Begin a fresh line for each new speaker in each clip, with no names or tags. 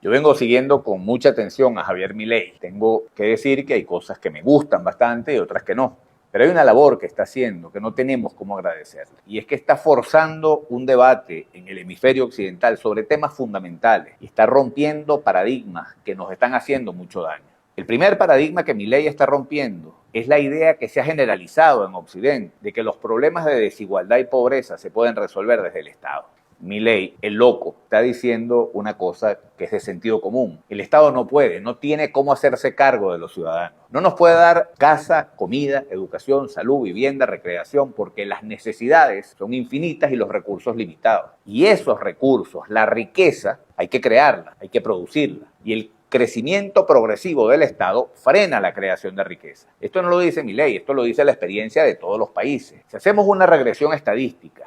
Yo vengo siguiendo con mucha atención a Javier Milei. Tengo que decir que hay cosas que me gustan bastante y otras que no. Pero hay una labor que está haciendo que no tenemos cómo agradecerle. Y es que está forzando un debate en el hemisferio occidental sobre temas fundamentales y está rompiendo paradigmas que nos están haciendo mucho daño. El primer paradigma que Milei está rompiendo es la idea que se ha generalizado en Occidente de que los problemas de desigualdad y pobreza se pueden resolver desde el Estado. Milei, el loco, está diciendo una cosa que es de sentido común. El Estado no puede, no tiene cómo hacerse cargo de los ciudadanos. No nos puede dar casa, comida, educación, salud, vivienda, recreación, porque las necesidades son infinitas y los recursos limitados. Y esos recursos, la riqueza, hay que crearla, hay que producirla. Y el crecimiento progresivo del Estado frena la creación de riqueza. Esto no lo dice Milei, esto lo dice la experiencia de todos los países. Si hacemos una regresión estadística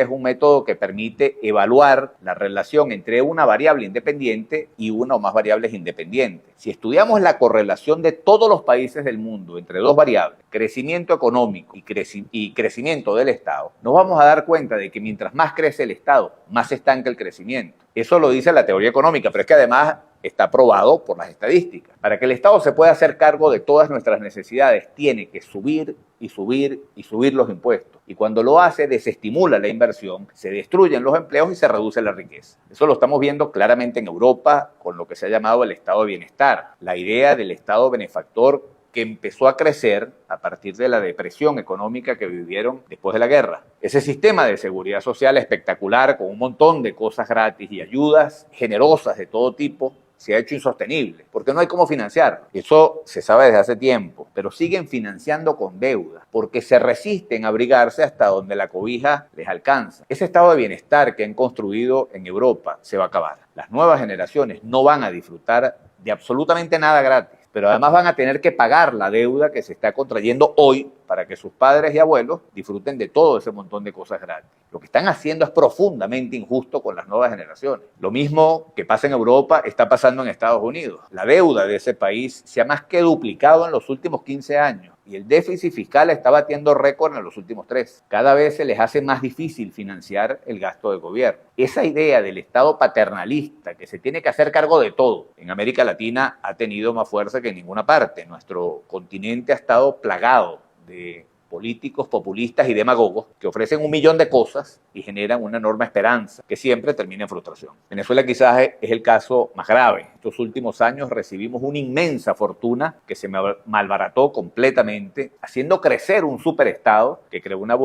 es un método que permite evaluar la relación entre una variable independiente y una o más variables independientes. Si estudiamos la correlación de todos los países del mundo entre dos variables, crecimiento económico y crecimiento del Estado, nos vamos a dar cuenta de que mientras más crece el Estado, más se estanca el crecimiento. Eso lo dice la teoría económica, pero es que además está probado por las estadísticas. Para que el Estado se pueda hacer cargo de todas nuestras necesidades, tiene que subir y subir y subir los impuestos. Y cuando lo hace, desestimula la inversión, se destruyen los empleos y se reduce la riqueza. Eso lo estamos viendo claramente en Europa con lo que se ha llamado el Estado de Bienestar. La idea del Estado benefactor que empezó a crecer a partir de la depresión económica que vivieron después de la guerra. Ese sistema de seguridad social espectacular, con un montón de cosas gratis y ayudas generosas de todo tipo, se ha hecho insostenible, porque no hay cómo financiarlo. Eso se sabe desde hace tiempo, pero siguen financiando con deuda, porque se resisten a abrigarse hasta donde la cobija les alcanza. Ese estado de bienestar que han construido en Europa se va a acabar. Las nuevas generaciones no van a disfrutar de absolutamente nada gratis, pero además van a tener que pagar la deuda que se está contrayendo hoy para que sus padres y abuelos disfruten de todo ese montón de cosas gratis. Lo que están haciendo es profundamente injusto con las nuevas generaciones. Lo mismo que pasa en Europa está pasando en Estados Unidos. La deuda de ese país se ha más que duplicado en los últimos 15 años y el déficit fiscal está batiendo récord en los últimos 3. Cada vez se les hace más difícil financiar el gasto de gobierno. Esa idea del Estado paternalista que se tiene que hacer cargo de todo en América Latina ha tenido más fuerza que en ninguna parte. Nuestro continente ha estado plagado de políticos populistas y demagogos que ofrecen 1.000.000 de cosas y generan una enorme esperanza que siempre termina en frustración. Venezuela quizás es el caso más grave. Estos últimos años recibimos una inmensa fortuna que se malbarató completamente, haciendo crecer un superestado que creó una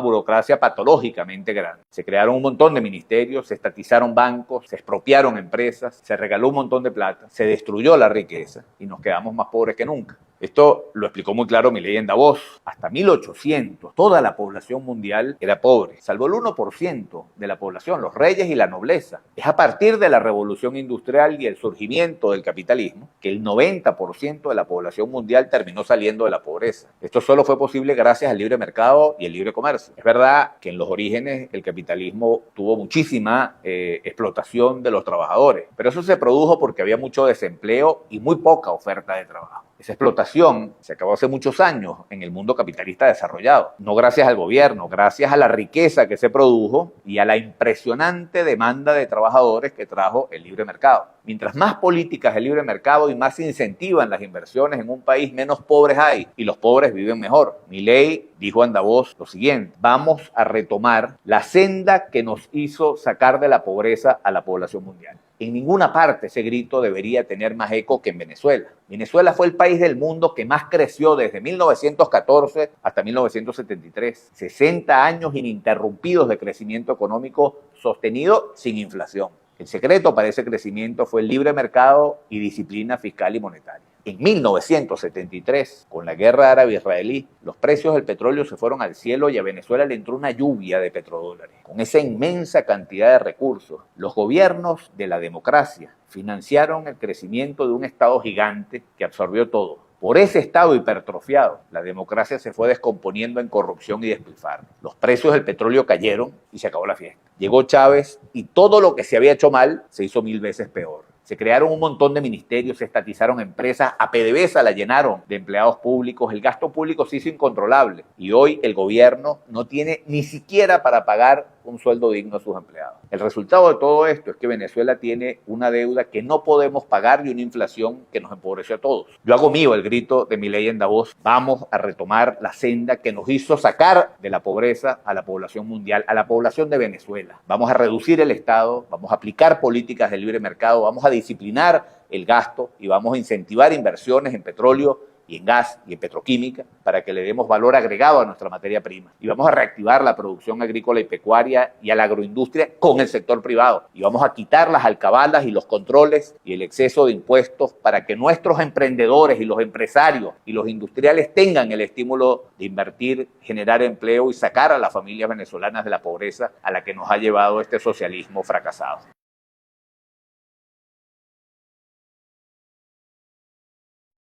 burocracia patológicamente grande. Se crearon un montón de ministerios, se estatizaron bancos, se expropiaron empresas, se regaló un montón de plata, se destruyó la riqueza y nos quedamos más pobres que nunca. Esto lo explicó muy claro Milei en Davos. Hasta 1800, toda la población mundial era pobre, salvo el 1% de la población, los reyes y la nobleza. Es a partir de la revolución industrial y el surgimiento del capitalismo que el 90% de la población mundial terminó saliendo de la pobreza. Esto solo fue posible gracias al libre mercado y el libre comercio. Es verdad que en los orígenes el capitalismo tuvo muchísima explotación de los trabajadores, pero eso se produjo porque había mucho desempleo y muy poca oferta de trabajo. Esa explotación se acabó hace muchos años en el mundo capitalista desarrollado. No gracias al gobierno, gracias a la riqueza que se produjo y a la impresionante demanda de trabajadores que trajo el libre mercado. Mientras más políticas de libre mercado y más se incentivan las inversiones en un país, menos pobres hay y los pobres viven mejor. Milei dijo en Davos lo siguiente: vamos a retomar la senda que nos hizo sacar de la pobreza a la población mundial. En ninguna parte ese grito debería tener más eco que en Venezuela. Venezuela fue el país del mundo que más creció desde 1914 hasta 1973. 60 años ininterrumpidos de crecimiento económico sostenido sin inflación. El secreto para ese crecimiento fue el libre mercado y disciplina fiscal y monetaria. En 1973, con la guerra árabe-israelí, los precios del petróleo se fueron al cielo y a Venezuela le entró una lluvia de petrodólares. Con esa inmensa cantidad de recursos, los gobiernos de la democracia financiaron el crecimiento de un Estado gigante que absorbió todo. Por ese Estado hipertrofiado, la democracia se fue descomponiendo en corrupción y despilfarro. Los precios del petróleo cayeron y se acabó la fiesta. Llegó Chávez y todo lo que se había hecho mal se hizo 1000 veces peor. Se crearon un montón de ministerios, se estatizaron empresas, a PDVSA la llenaron de empleados públicos, el gasto público se hizo incontrolable y hoy el gobierno no tiene ni siquiera para pagar un sueldo digno a sus empleados. El resultado de todo esto es que Venezuela tiene una deuda que no podemos pagar y una inflación que nos empobreció a todos. Yo hago mío el grito de Milei en Davos: vamos a retomar la senda que nos hizo sacar de la pobreza a la población mundial, a la población de Venezuela. Vamos a reducir el Estado, vamos a aplicar políticas de libre mercado, vamos a disciplinar el gasto y vamos a incentivar inversiones en petróleo y en gas y en petroquímica para que le demos valor agregado a nuestra materia prima. Y vamos a reactivar la producción agrícola y pecuaria y a la agroindustria con el sector privado. Y vamos a quitar las alcabalas y los controles y el exceso de impuestos para que nuestros emprendedores y los empresarios y los industriales tengan el estímulo de invertir, generar empleo y sacar a las familias venezolanas de la pobreza a la que nos ha llevado este socialismo fracasado.